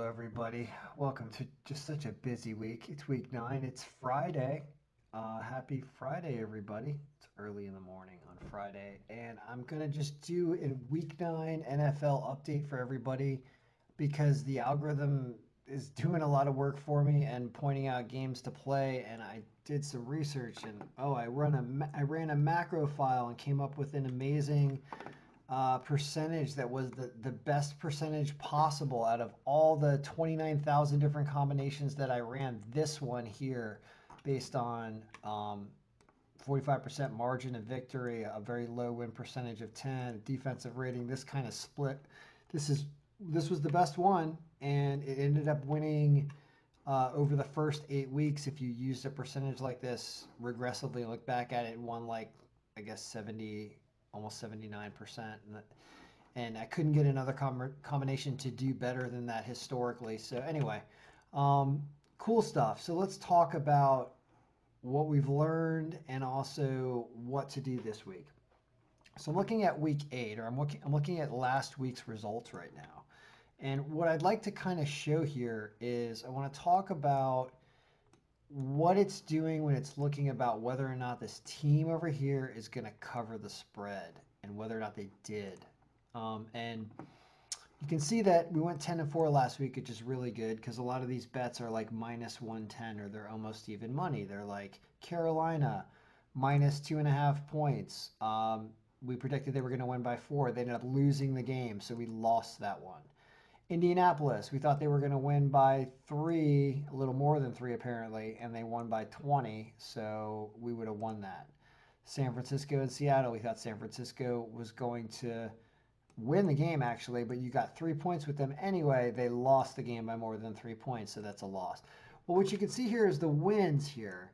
everybody. Welcome to just such a busy week. It's week 9. It's Friday. Happy Friday, everybody. It's early in the morning on Friday, and I'm gonna just do a week 9 NFL update for everybody because the algorithm is doing a lot of work for me and pointing out games to play. And I did some research, and I ran a macro file and came up with an amazing percentage that was the best percentage possible out of all the 29,000 different combinations that I ran. This one here, based on 45% margin of victory, a very low win percentage of 10, defensive rating, this kind of split. This is this was the best one, and it ended up winning over the first 8 weeks. If you used a percentage like this regressively, look back at it, it won like I guess 70, almost 79%, and I couldn't get another combination to do better than that historically. So anyway, um, cool stuff. So let's talk about what we've learned and also what to do this week. So I'm looking at week 8, or I'm looking at last week's results right now. And what I'd like to kind of show here is I want to talk about what it's doing when it's looking about whether or not this team over here is going to cover the spread and whether or not they did. And you can see that we went 10-4 last week, which is really good because a lot of these bets are like minus 110 or they're almost even money. They're like Carolina minus 2.5 points. We predicted they were going to win by 4. They ended up losing the game, so we lost that one. Indianapolis, we thought they were going to win by 3, a little more than 3 apparently, and they won by 20, so we would have won that. San Francisco and Seattle, we thought San Francisco was going to win the game actually, but you got 3 points with them anyway. They lost the game by more than 3 points, so that's a loss. Well, what you can see here is the wins here.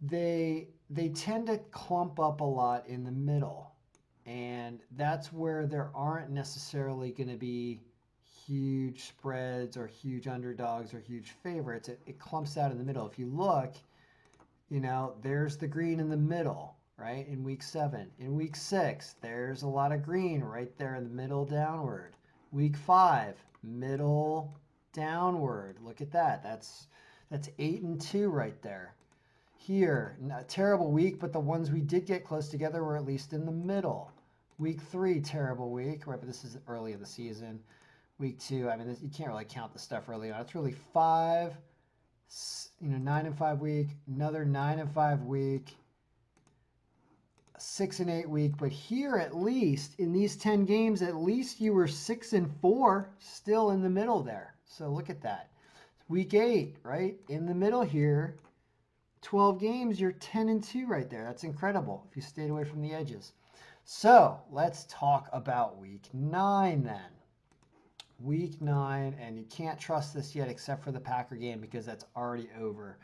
They tend to clump up a lot in the middle, and that's where there aren't necessarily going to be huge spreads or huge underdogs or huge favorites. It clumps out in the middle. If you look, there's the green in the middle, right? In week 7. In week 6, there's a lot of green right there in the middle downward. Week 5, middle downward. Look at that. That's 8-2 right there. Here, a terrible week, but the ones we did get close together were at least in the middle. Week 3, terrible week, right? But this is early in the season. Week 2, I mean, you can't really count the stuff early on. It's really 5, 9-5 week, another 9-5 week, 6-8 week. But here, at least in these 10 games, at least you were 6-4, still in the middle there. So look at that. Week 8, right in the middle here. 12 games, you're 10-2 right there. That's incredible if you stayed away from the edges. So let's talk about week 9 then. Week 9, and you can't trust this yet except for the Packer game because that's already over.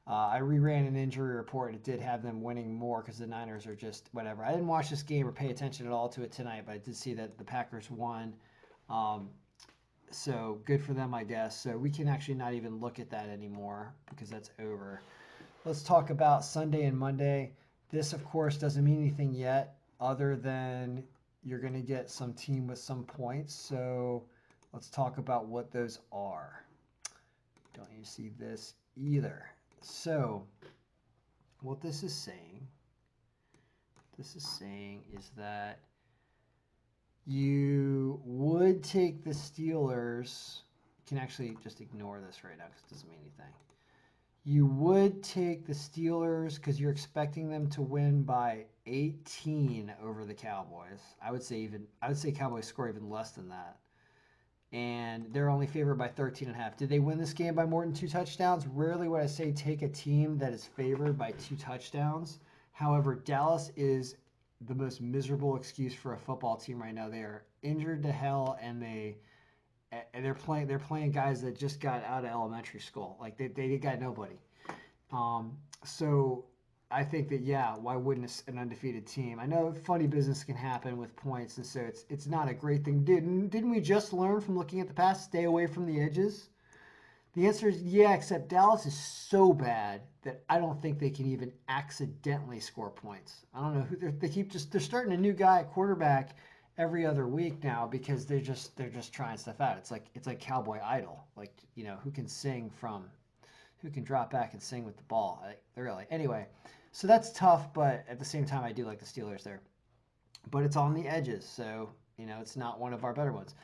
I reran an injury report and it did have them winning more because the Niners are just whatever. I didn't watch this game or pay attention at all to it tonight, but I did see that the Packers won. So good for them, I guess. So we can actually not even look at that anymore because that's over. Let's talk about Sunday and Monday. This, of course, doesn't mean anything yet other than you're going to get some team with some points. So let's talk about what those are. Don't you see this either? So what this is saying is that you would take the Steelers. You can actually just ignore this right now because it doesn't mean anything. You would take the Steelers because you're expecting them to win by 18 over the Cowboys. I would say Cowboys score even less than that. And they're only favored by 13.5. Did they win this game by more than 2 touchdowns? Rarely would I say take a team that is favored by 2 touchdowns. However, Dallas is the most miserable excuse for a football team right now. They are injured to hell, and they're playing guys that just got out of elementary school. Like they got nobody. So I think that why wouldn't an undefeated team? I know funny business can happen with points, and so it's not a great thing. Didn't we just learn from looking at the past? Stay away from the edges. The answer is yeah, except Dallas is so bad that I don't think they can even accidentally score points. I don't know who they're starting a new guy at quarterback every other week now because they're just trying stuff out. It's like Cowboy Idol, like who can drop back and sing with the ball. Really anyway, so that's tough, but at the same time, I do like the Steelers there, but it's on the edges, so it's not one of our better ones.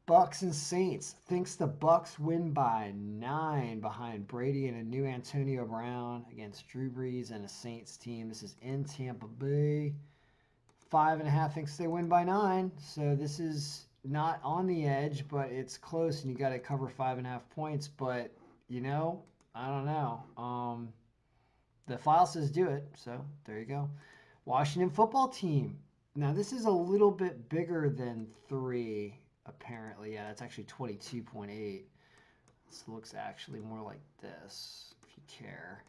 Bucks and Saints thinks the Bucks win by 9 behind Brady and a new Antonio Brown against Drew Brees and a Saints team. This is in Tampa Bay. 5.5 thinks they win by 9. So this is not on the edge, but it's close, and you got to cover 5.5 points. But I don't know. The file says do it, so there you go. Washington football team. Now this is a little bit bigger than 3. Apparently, yeah, it's actually 22.8. This looks actually more like this, if you care.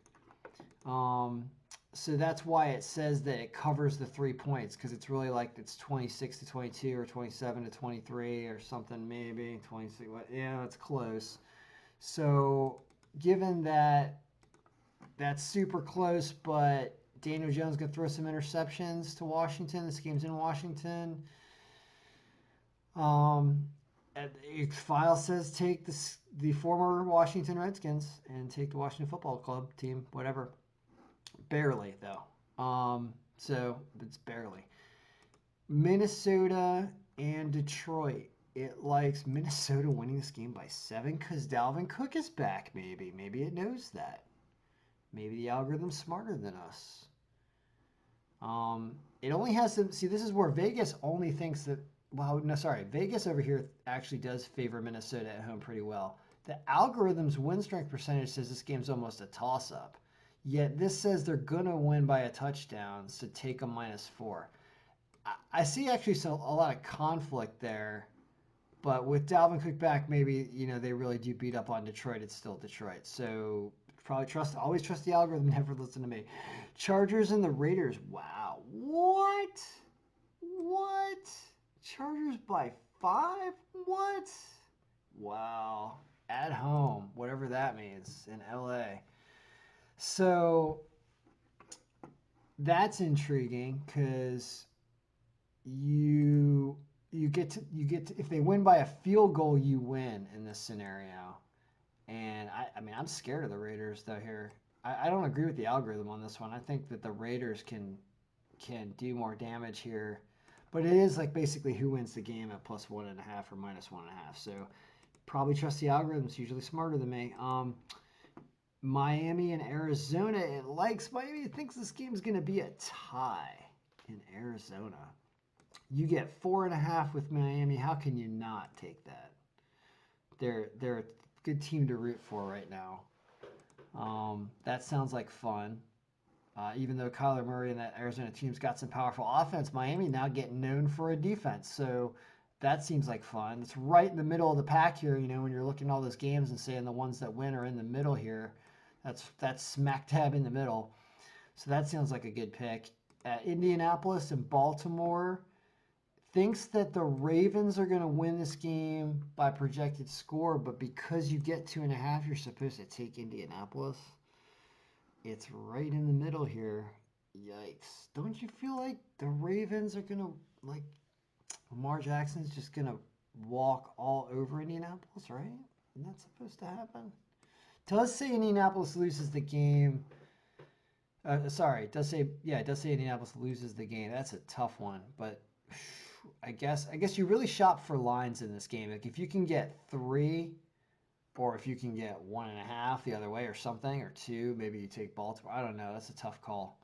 So that's why it says that it covers the 3 points, because it's really like it's 26 to 22 or 27 to 23 or something, maybe 26. Yeah, that's close. So given that that's super close, but Daniel Jones gonna throw some interceptions to Washington. This game's in Washington. File says take the former Washington Redskins and take the Washington Football Club team, whatever. Barely though. So it's barely. Minnesota and Detroit. It likes Minnesota winning this game by 7 because Dalvin Cook is back. Maybe it knows that. Maybe the algorithm's smarter than us. It only has to see. This is where Vegas only thinks that. Well, no, sorry. Vegas over here actually does favor Minnesota at home pretty well. The algorithm's win strength percentage says this game's almost a toss-up. Yet this says they're going to win by a touchdown, so take them -4. I see actually a lot of conflict there. But with Dalvin Cook back, maybe, they really do beat up on Detroit. It's still Detroit. So always trust the algorithm, never listen to me. Chargers and the Raiders. Wow. What? Chargers by 5? What? Wow. At home, whatever that means, in LA. So that's intriguing because you get to if they win by a field goal, you win in this scenario. And I'm scared of the Raiders though here. I don't agree with the algorithm on this one. I think that the Raiders can do more damage here. But it is like basically who wins the game at +1.5 or -1.5. So probably trust the algorithm. It's usually smarter than me. Miami and Arizona. It likes Miami. It thinks this game's going to be a tie in Arizona. You get 4.5 with Miami. How can you not take that? They're a good team to root for right now. That sounds like fun. Even though Kyler Murray and that Arizona team's got some powerful offense, Miami now getting known for a defense. So that seems like fun. It's right in the middle of the pack here. When you're looking at all those games and saying the ones that win are in the middle here, that's smack dab in the middle. So that sounds like a good pick. Indianapolis and Baltimore thinks that the Ravens are going to win this game by projected score, but because you get 2.5, you're supposed to take Indianapolis. It's right in the middle here. Yikes. Don't you feel like the Ravens are going to, Lamar Jackson's just going to walk all over Indianapolis, right? Isn't that supposed to happen? It does say Indianapolis loses the game. It does say Indianapolis loses the game. That's a tough one, but I guess you really shop for lines in this game. Like if you can get 3, or if you can get 1.5 the other way or something, or 2, maybe you take Baltimore. I don't know. That's a tough call.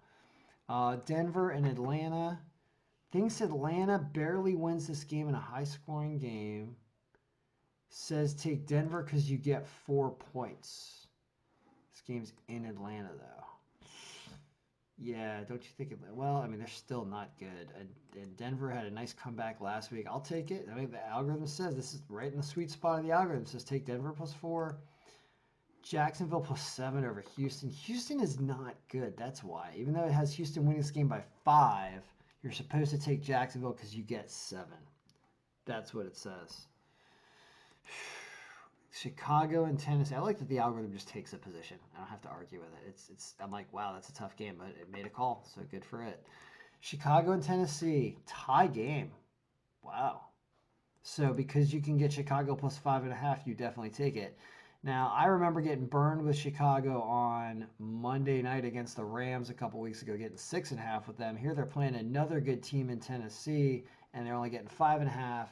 Denver and Atlanta. Thinks Atlanta barely wins this game in a high-scoring game. Says take Denver because you get 4 points. This game's in Atlanta, though. Yeah, don't you think? They're still not good. And Denver had a nice comeback last week. I'll take it. The algorithm says this is right in the sweet spot of the algorithm. It says take Denver +4. Jacksonville +7 over Houston. Houston is not good. That's why. Even though it has Houston winning this game by 5, you're supposed to take Jacksonville because you get 7. That's what it says. Chicago and Tennessee. I like that the algorithm just takes a position. I don't have to argue with it. I'm like, wow, that's a tough game, but it made a call, so good for it. Chicago and Tennessee tie game. Wow. So because you can get Chicago plus 5.5, you definitely take it. Now I remember getting burned with Chicago on Monday night against the Rams a couple weeks ago, getting 6.5 with them. Here they're playing another good team in Tennessee, and they're only getting 5.5.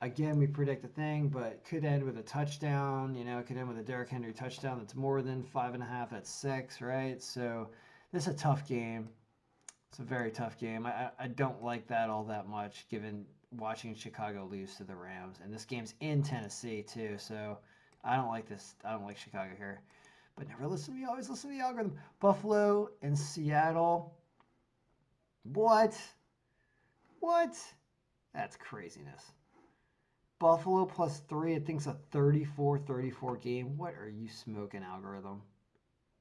Again, we predict a thing, but could end with a touchdown. You know, it could end with a Derrick Henry touchdown. That's more than 5.5. That's 6, right? So this is a tough game. It's a very tough game. I don't like that all that much, given watching Chicago lose to the Rams, and this game's in Tennessee too. So I don't like this. I don't like Chicago here. But never listen to me. Always listen to the algorithm. Buffalo and Seattle. What? What? That's craziness. Buffalo plus 3. I think it's a 34-34 game. What are you smoking, algorithm?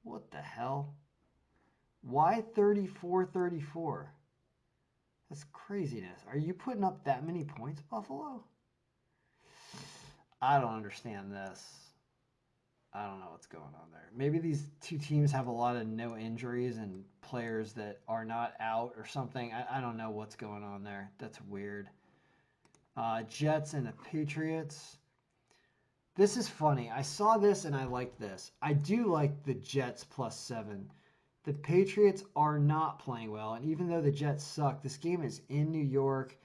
What the hell? Why 34-34? That's craziness. Are you putting up that many points, Buffalo? I don't understand this. I don't know what's going on there. Maybe these two teams have a lot of no injuries and players that are not out or something. I don't know what's going on there. That's weird. Jets and the Patriots. This is funny. I saw this and I liked this. I do like the Jets plus 7. The Patriots are not playing well, and even though the Jets suck, this game is in New York,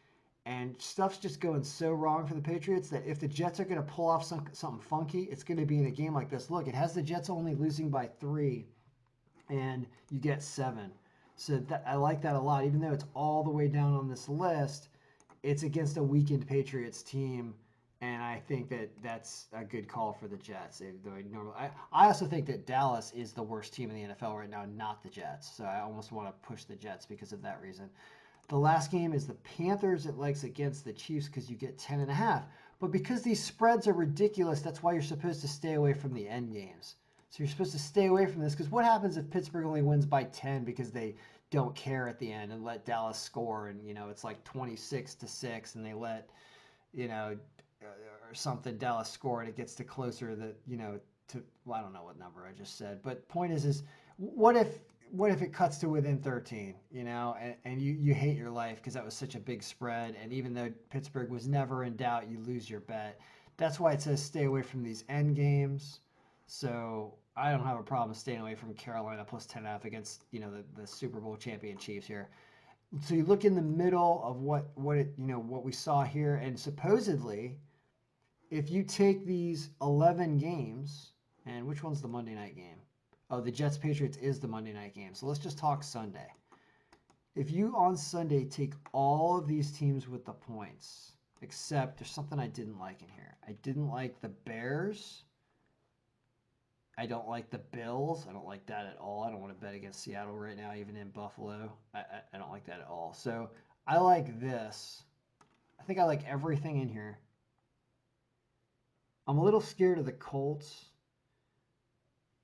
and stuff's just going so wrong for the Patriots that if the Jets are going to pull off something funky, it's going to be in a game like this. Look, it has the Jets only losing by 3, and you get 7. So I like that a lot. Even though it's all the way down on this list, it's against a weakened Patriots team, and I think that that's a good call for the Jets. I also think that Dallas is the worst team in the NFL right now, not the Jets. So I almost want to push the Jets because of that reason. The last game is the Panthers at Lakes against the Chiefs because you get 10.5. But because these spreads are ridiculous, that's why you're supposed to stay away from the end games. So you're supposed to stay away from this because what happens if Pittsburgh only wins by 10 because they don't care at the end and let Dallas score and it's like 26-6 and they let you know or something Dallas score and it gets to closer that to well, I don't know what number I just said, but point is what if it cuts to within 13, and you hate your life because that was such a big spread, and even though Pittsburgh was never in doubt, you lose your bet. That's why it says stay away from these end games. So I don't have a problem staying away from Carolina plus 10.5 against the Super Bowl champion Chiefs here. So you look in the middle of what we saw here, and supposedly, if you take these 11 games, and which one's the Monday night game? Oh, the Jets Patriots is the Monday night game. So let's just talk Sunday. If you on Sunday take all of these teams with the points, except there's something I didn't like in here. I didn't like the Bears. I don't like the Bills. I don't like that at all. I don't want to bet against Seattle right now, even in Buffalo. I don't like that at all. So I like this. I think I like everything in here. I'm a little scared of the Colts.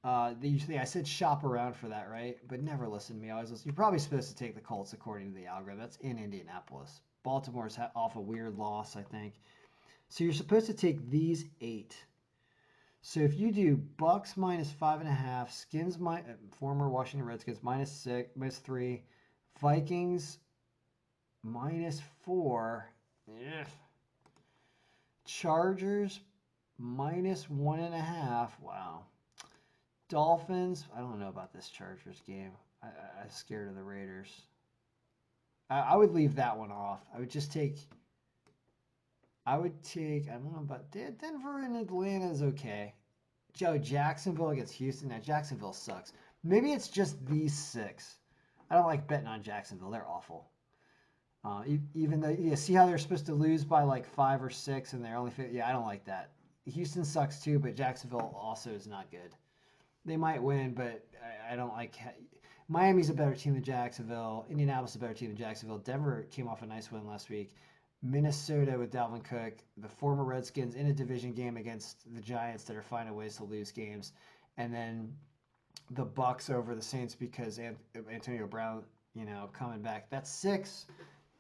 I said shop around for that, right? But never listen to me. I always listen. You're probably supposed to take the Colts according to the algorithm. That's in Indianapolis. Baltimore's off a weird loss, I think. So you're supposed to take these 8. So if you do Bucks minus 5.5, Skins former Washington Redskins -6, -3, Vikings -4, ugh. Chargers -1.5. Wow. Dolphins. I don't know about this Chargers game. I'm scared of the Raiders. I would leave that one off. I would take. I don't know about Denver and Atlanta is okay. Jacksonville against Houston. Now, Jacksonville sucks. Maybe it's just these 6. I don't like betting on Jacksonville. They're awful. Even though, see how they're supposed to lose by like 5 or 6 and they're only, I don't like that. Houston sucks too, but Jacksonville also is not good. They might win, but I don't like. Miami's a better team than Jacksonville. Indianapolis is a better team than Jacksonville. Denver came off a nice win last week. Minnesota with Dalvin Cook, the former Redskins in a division game against the Giants that are finding ways to lose games, and then the Bucks over the Saints because Antonio Brown, coming back. That's 6.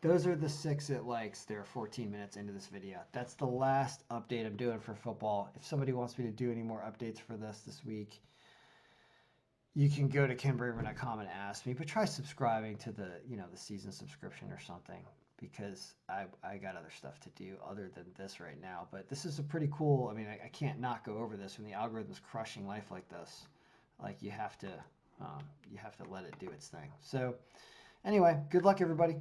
Those are the 6 it likes. They're 14 minutes into this video. That's the last update I'm doing for football. If somebody wants me to do any more updates for this week, you can go to kenbraver.com and ask me, but try subscribing to the season subscription or something because I got other stuff to do other than this right now. But this is a pretty cool. I mean, I can't not go over this when the algorithm's crushing life like this. Like you have to let it do its thing. So anyway, good luck everybody.